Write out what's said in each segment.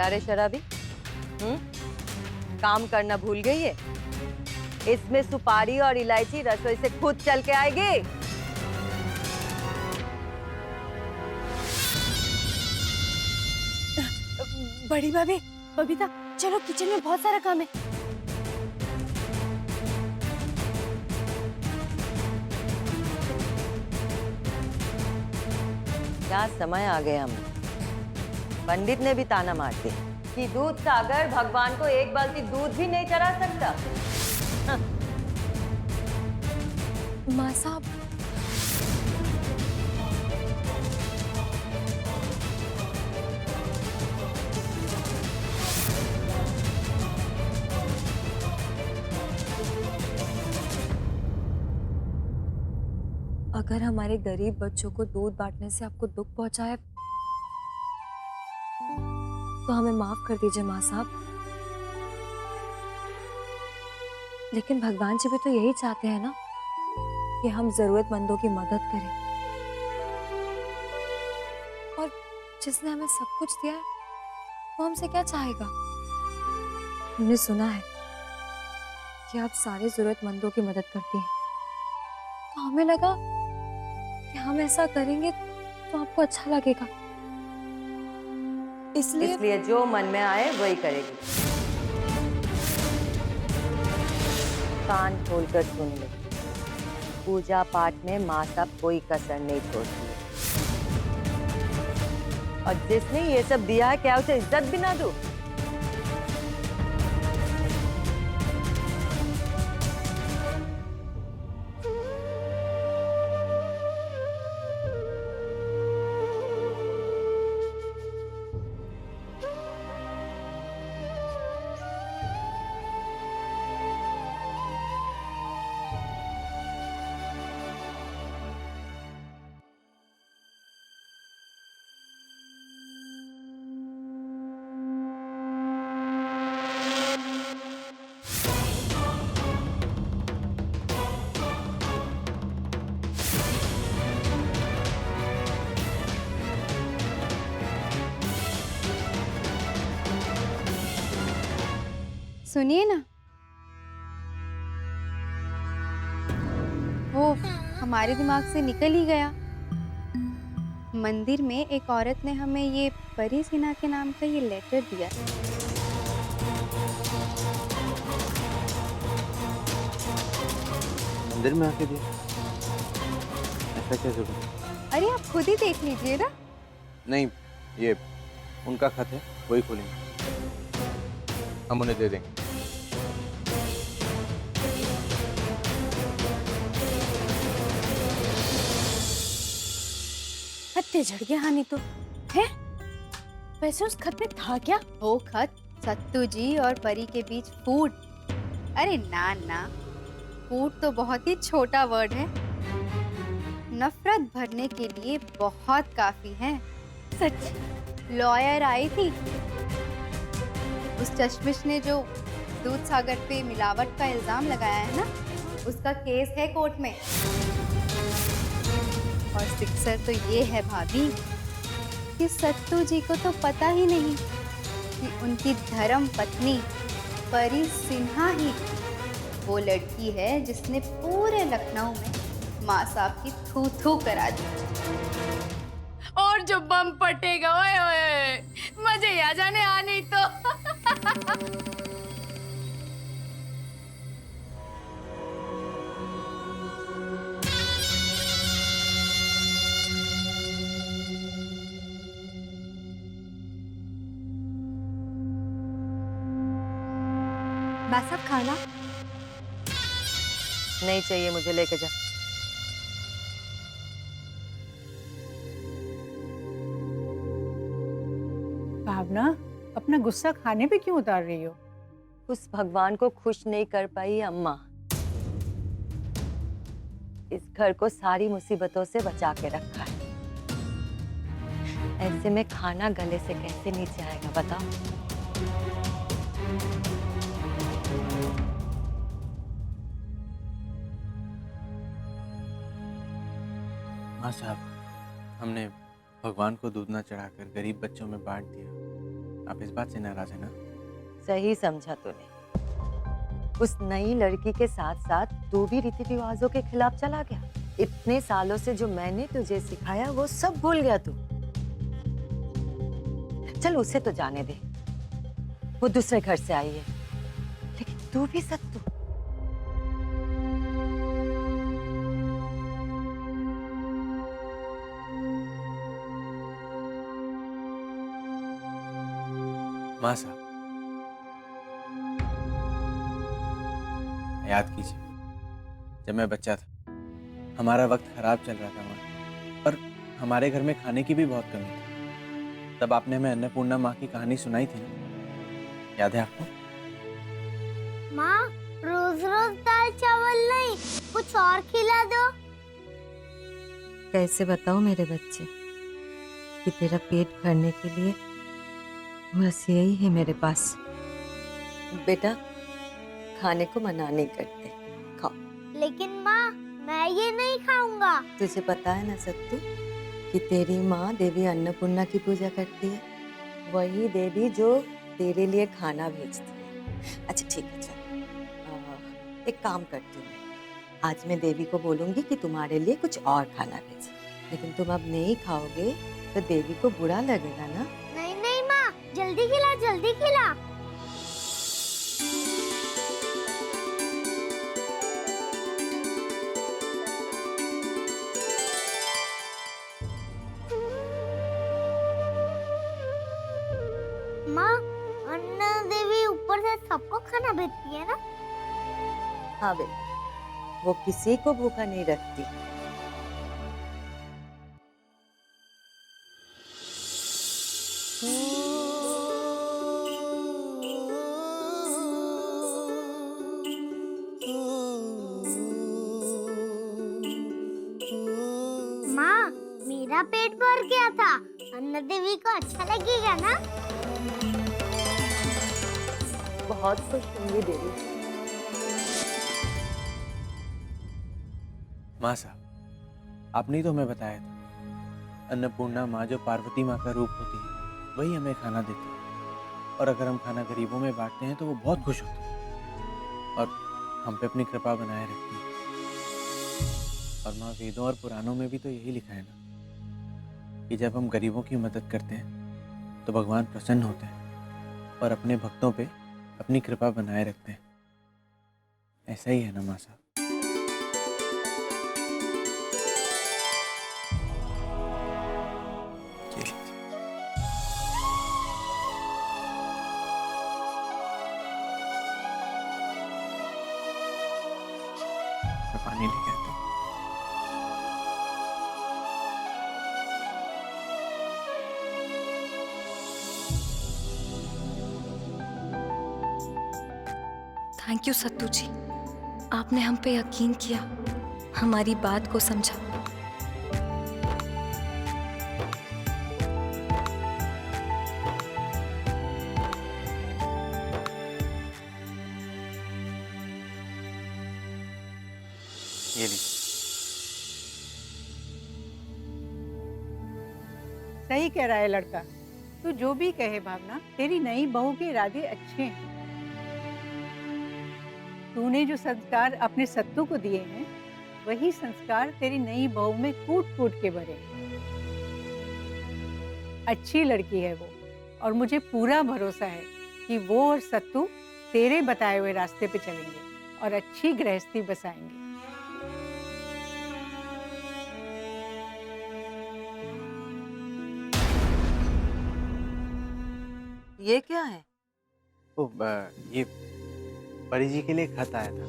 क्या रे शराबी, काम करना भूल गई है? इसमें सुपारी और इलायची रसोई से खुद चल के आएगी। बड़ी भाभी, बबीता, चलो किचन में बहुत सारा काम है। क्या समय आ गया हम। पंडित ने भी ताना मार दिया कि दूध सागर भगवान को एक बाल्टी दूध भी नहीं चढ़ा सकता। माँ साहब, अगर हमारे गरीब बच्चों को दूध बांटने से आपको दुख पहुंचा है तो हमें माफ कर दीजिए माँ साहब। लेकिन भगवान जी भी तो यही चाहते हैं ना कि हम जरूरतमंदों की मदद करें। और जिसने हमें सब कुछ दिया है वो हमसे क्या चाहेगा? हमने सुना है कि आप सारे जरूरतमंदों की मदद करती हैं, तो हमें लगा कि हम ऐसा करेंगे तो आपको अच्छा लगेगा। इसलिए जो मन में आए वही करेगी। कान खोलकर सुन ले, पूजा पाठ में माँ साहब कोई कसर नहीं छोड़ती है। और जिसने ये सब दिया है, क्या उसे इज्जत भी ना दूं? सुनिए ना, वो हमारे दिमाग से निकल ही गया। मंदिर में एक औरत ने हमें ये परी सिन्हा के नाम का ये लेटर दिया। मंदिर में आके दिया? ऐसा कैसे बना? अरे आप खुद ही देख लीजिए ना। नहीं, ये उनका खत है, वही खोलेंगे, हम उन्हें दे देंगे। खत्ते झड़ गया हानि तो है। वैसे उस खत में था क्या? वो खत सत्तू जी और परी के बीच फूट। अरे ना ना, फूट तो बहुत ही छोटा वर्ड है, नफरत भरने के लिए बहुत काफी है। सच? लॉयर आई थी, उस चश्मिश ने जो दूध सागर पे मिलावट का इल्जाम लगाया है ना, उसका केस है कोर्ट में। और सिक्सर तो ये है भाभी कि सत्तू जी को तो पता ही नहीं कि उनकी धर्म पत्नी परी सिन्हा ही वो लड़की है जिसने पूरे लखनऊ में माँ साहब की थू थू करा दी। और जो बम फटेगा, ओए ओए, मजे आ जाने। आने तो माँ साहब खाना नहीं चाहिए मुझे, लेके जा। भावना, अपना गुस्सा खाने पे क्यों उतार रही हो? उस भगवान को खुश नहीं कर पाई अम्मा। इस घर को सारी मुसीबतों से बचा के रखा है, ऐसे में खाना गले से कैसे नीचे आएगा बताओ? माँ साहब, हमने भगवान को दूध ना चढ़ाकर गरीब बच्चों में बांट दिया। आप इस बात से नाराज है ना? सही समझा तूने। उस नई लड़की के साथ साथ तू भी रीति रिवाजों के खिलाफ चला गया। इतने सालों से जो मैंने तुझे सिखाया वो सब भूल गया तू। चल उसे तो जाने दे, वो दूसरे घर से आई है, लेकिन तू भी सत्तू। माँ साहब, याद कीजिए, जब मैं बच्चा था, हमारा वक्त खराब चल रहा था माँ, और हमारे घर में खाने की भी बहुत कमी थी। तब आपने हमें अन्नपूर्णा माँ की कहानी सुनाई थी ना, याद है आपको? माँ, रोज रोज दाल चावल नहीं, कुछ और खिला दो। कैसे बताऊं मेरे बच्चे कि तेरा पेट भरने के लिए बस यही है मेरे पास। बेटा, खाने को मना नहीं करते, खाओ। लेकिन माँ, मैं ये नहीं खाऊंगा। तुझे पता है ना सत्तू कि तेरी माँ देवी अन्नपूर्णा की पूजा करती है, वही देवी जो तेरे लिए खाना भेजती है। अच्छा ठीक है, चल एक काम करती हूँ, आज मैं देवी को बोलूंगी कि तुम्हारे लिए कुछ और खाना भेजे, लेकिन तुम अब नहीं खाओगे तो देवी को बुरा लगेगा ना। नहीं नहीं माँ, जल्दी खिला, जल्दी खिला। माँ, अन्ना देवी ऊपर से सबको खाना भेजती है ना? हाँ बेटा, वो किसी को भूखा नहीं रखती। माँ, मेरा पेट भर गया था, अन्ना देवी को अच्छा लगेगा ना? बहुत खुश होंगी देवी। माँ साहब, आपने ही तो हमें बताया था, अन्नपूर्णा माँ जो पार्वती माँ का रूप होती है, वही हमें खाना देती है, और अगर हम खाना गरीबों में बांटते हैं तो वो बहुत खुश होती है और हम पे अपनी कृपा बनाए रखती है। और माँ, वेदों और पुराणों में भी तो यही लिखा है ना कि जब हम गरीबों की मदद करते हैं तो भगवान प्रसन्न होते हैं और अपने भक्तों पे अपनी कृपा बनाए रखते हैं। ऐसा ही है ना माँ साहब? मैं पानी लेके आता हूँ। थैंक यू सत्तू जी, आपने हम पे यकीन किया, हमारी बात को समझा। ये लीजिए। सही कह रहा है लड़का। तू जो भी कहे भावना, तेरी नई बहू के इरादे अच्छे हैं। तूने जो संस्कार अपने सत्तू को दिए हैं, वही संस्कार तेरी नई बहू में कूट कूट के भरे। अच्छी लड़की है वो, और मुझे पूरा भरोसा है कि वो और सत्तू तेरे बताए हुए रास्ते पे चलेंगे और अच्छी गृहस्थी बसाएंगे। ये क्या है? ओ, ये परी जी के लिए खत आया था।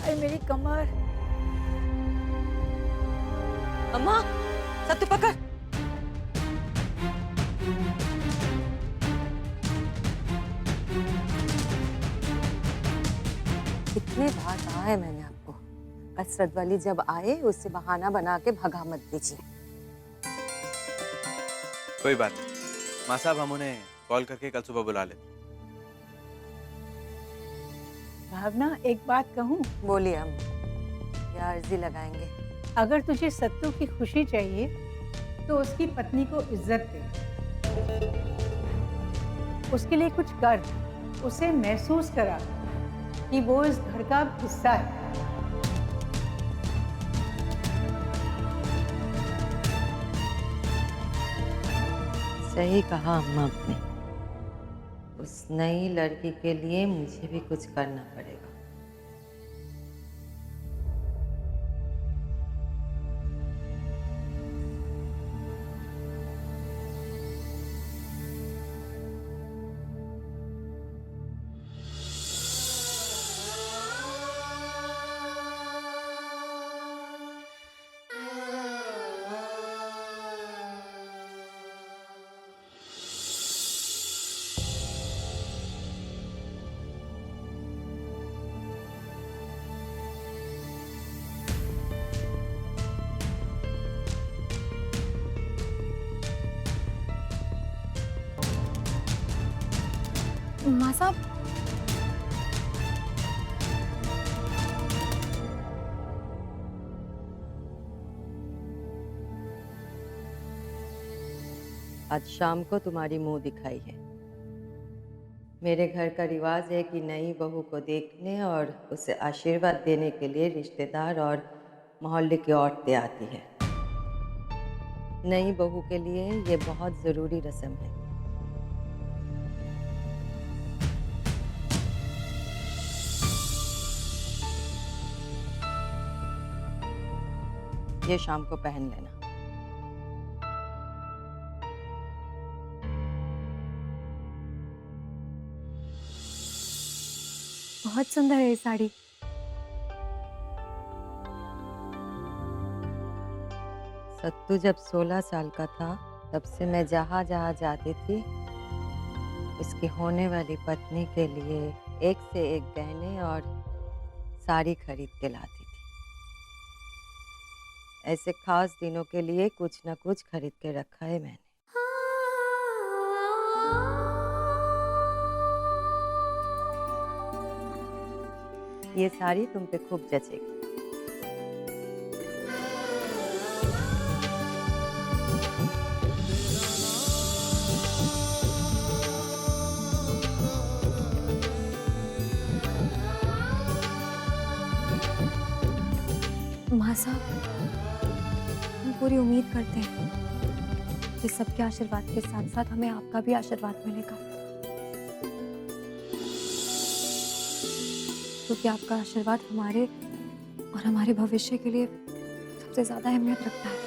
अरे मेरी कमर। अम्मा, सत्तू पकड़। कितने बार कहा है मैंने आपको, कसरत वाली जब आए उससे बहाना बना के भगा मत दीजिए। कोई बात नहीं माँ साहब, हम उन्हें कॉल करके कल सुबह बुला लेते। भावना, एक बात कहूँ? बोलिए हम क्या अर्जी लगाएंगे। अगर तुझे सत्तू की खुशी चाहिए तो उसकी पत्नी को इज्जत दे, उसके लिए कुछ कर, उसे महसूस करा कि वो इस घर का हिस्सा है। सही कहा अम्मा आपने। उस नई लड़की के लिए मुझे भी कुछ करना पड़ेगा। माँ साहब, आज शाम को तुम्हारी मुंह दिखाई है। मेरे घर का रिवाज है कि नई बहू को देखने और उसे आशीर्वाद देने के लिए रिश्तेदार और मोहल्ले की औरतें आती है। नई बहू के लिए ये बहुत ज़रूरी रस्म है। ये शाम को पहन लेना। बहुत सुंदर है ये साड़ी। सत्तू जब 16 साल का था तब से मैं जहाँ जहाँ जाती थी उसकी होने वाली पत्नी के लिए एक से एक गहने और साड़ी खरीद के लाती थी। ऐसे खास दिनों के लिए कुछ न कुछ खरीद के रखा है मैंने। ये साड़ी तुम पे खूब जचेगी। माँ साहब, हम पूरी उम्मीद करते हैं कि सबके आशीर्वाद के साथ साथ हमें आपका भी आशीर्वाद मिलेगा, क्योंकि आपका आशीर्वाद हमारे और हमारे भविष्य के लिए सबसे ज्यादा अहमियत रखता है।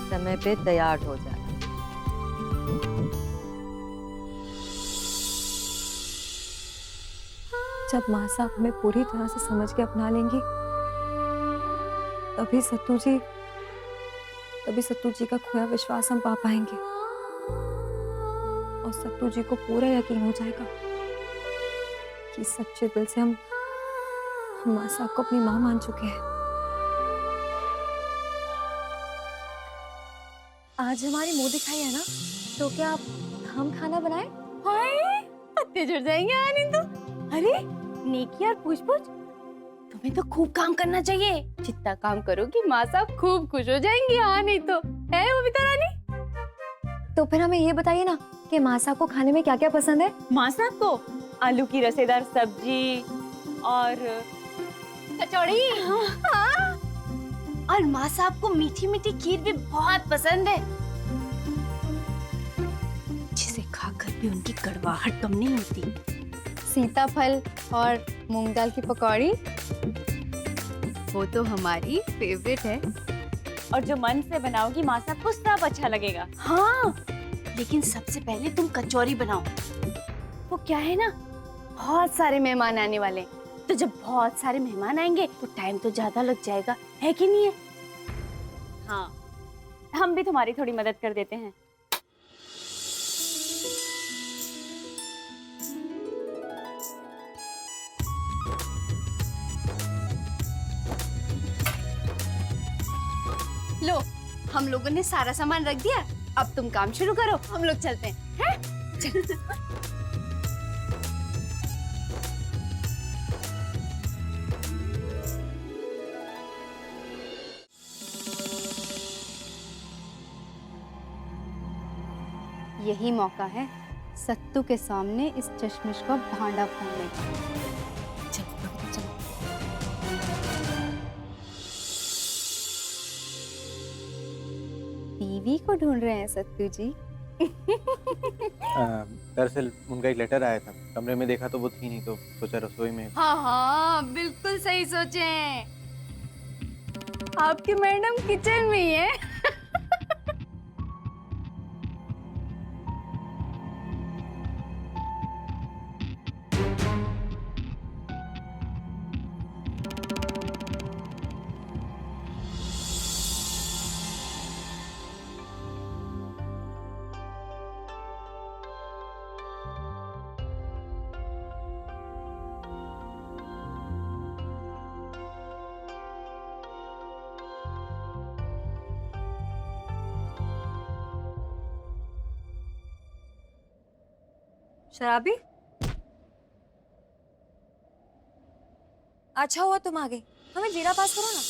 समय पे तैयार हो जाना। जब माँ साहब हमें पूरी तरह से समझ के अपना लेंगी तभी सत्तू जी का खोया विश्वास हम पा पाएंगे और सत्तू जी को पूरा यकीन हो जाएगा कि सच्चे दिल से हम माँ साहब को अपनी माँ मान चुके हैं। आज हमारी मुंह दिखाई है ना, तो क्या हम खाना बनाए? हाय, पत्ते झड़ जाएंगे आने तो। अरे नेकी और पूछ पूछ, तुम्हें तो खूब काम करना चाहिए। जितना काम करोगी माँ साहब खूब खुश हो जाएंगी। हाँ नहीं तो है बबीता रानी। तो फिर हमें ये बताइए ना कि माँ साहब को खाने में क्या क्या पसंद है? माँ साहब को आलू की रसेदार सब्जी और कचौड़ी। हाँ। और माँ साहब को मीठी मीठी खीर भी बहुत पसंद है, जिसे खाकर भी उनकी कड़वाहट कम नहीं होती। सीताफल और मूंग दाल की पकौड़ी, वो तो हमारी फेवरेट है। और जो मन से बनाओगी माँ साहब को सब अच्छा लगेगा। हाँ, लेकिन सबसे पहले तुम कचौरी बनाओ। वो क्या है ना, बहुत सारे मेहमान आने वाले हैं, तो जब बहुत सारे मेहमान आएंगे तो टाइम तो ज्यादा लग जाएगा, है कि नहीं है? हाँ, हम भी तुम्हारी थोड़ी मदद कर देते हैं। लो, हम लोगों ने सारा सामान रख दिया, अब तुम काम शुरू करो, हम लोग चलते हैं, हैं? यही मौका है सत्तू के सामने इस चश्मिश को भांडा फोड़ने का। चलो चलो। बीवी को ढूंढ रहे हैं सत्तू जी। दरअसल उनका एक लेटर आया था, कमरे में देखा तो वो थी नहीं, तो सोचा रसोई में। हाँ हाँ, बिल्कुल सही सोचे हैं। आपकी मैडम किचन में ही है। शराबी, अच्छा हुआ तुम आ गए। हमें जीरा पास करो ना।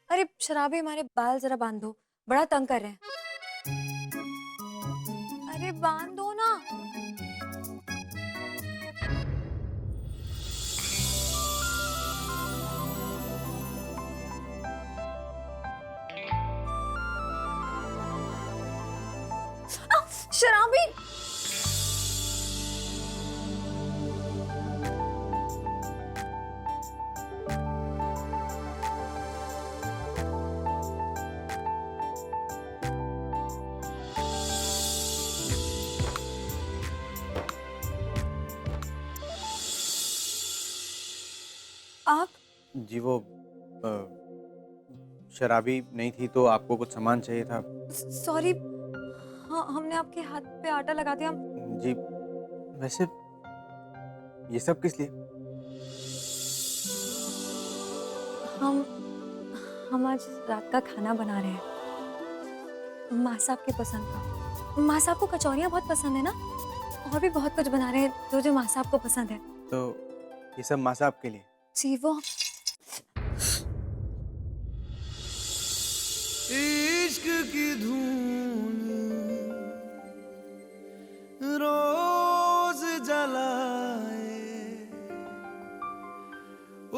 अरे शराबी, हमारे बाल जरा बांध दो, बड़ा तंग कर रहे हैं। अरे बांध दो ना। शराबी, आप जी वो शराबी नहीं थी तो आपको कुछ सामान चाहिए था। सॉरी, हाँ हमने आपके हाथ पे आटा लगा दिया। जी वैसे ये सब किस लिए? हम आज रात का खाना बना रहे हैं, माँ साहब के पसंद का। माँ साहब को कचौरियाँ बहुत पसंद है ना, और भी बहुत कुछ बना रहे हैं तो जो माँ साहब को पसंद है। तो ये सब माँ साहब के लिए? जी वो इश्क की धून रोज जलाए,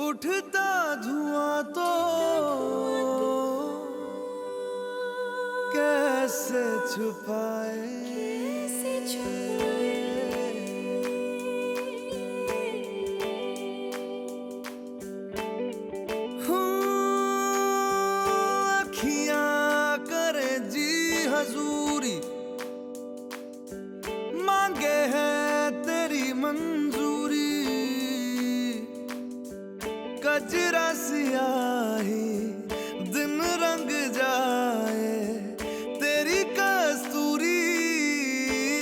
उठता धुआं तो कैसे छुपाए। अखियां करे जी हजूरी, मांगे है तेरी मंजूरी। कजरा सियाही दिन रंग जाए, तेरी कस्तूरी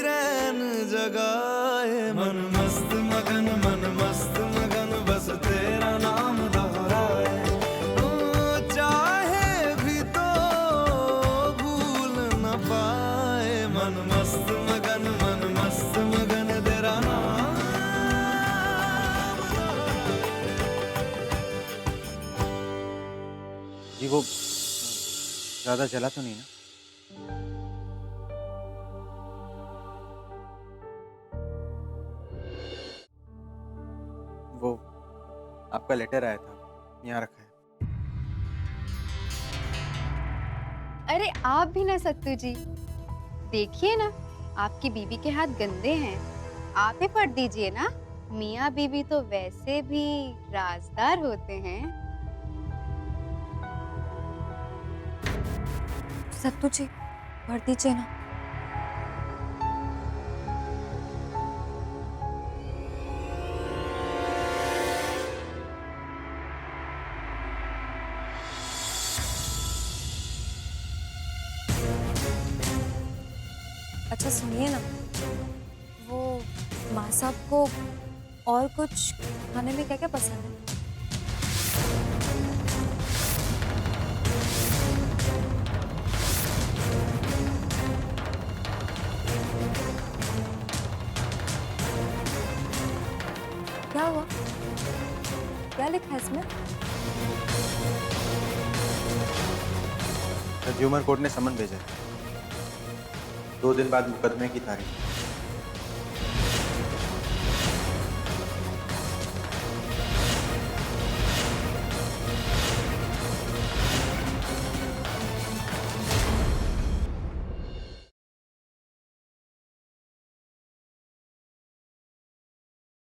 रैन जगाए। मन मस्त मगन बस तेरा नाम दोहराए। चाहे भी तो भूल न पाए। मन मस्त मगन तेरा नाम। जी वो ज्यादा जला तो नहीं ना? वो आपका लेटर आया था, यहाँ रखा है। अरे आप भी ना सत्तू जी, देखिए ना, आपकी बीवी के हाथ गंदे हैं, आप ही पढ़ दीजिए ना। मियाँ बीवी तो वैसे भी राजदार होते हैं। सत्तू जी भर दीजिए ना। अच्छा सुनिए ना, वो माँ साहब को और कुछ खाने में क्या क्या पसंद है? क्या हुआ? क्या लिखा है इसमें? कंज्यूमर कोर्ट ने समन भेजा है। 2 दिन बाद मुकदमे की तारीख।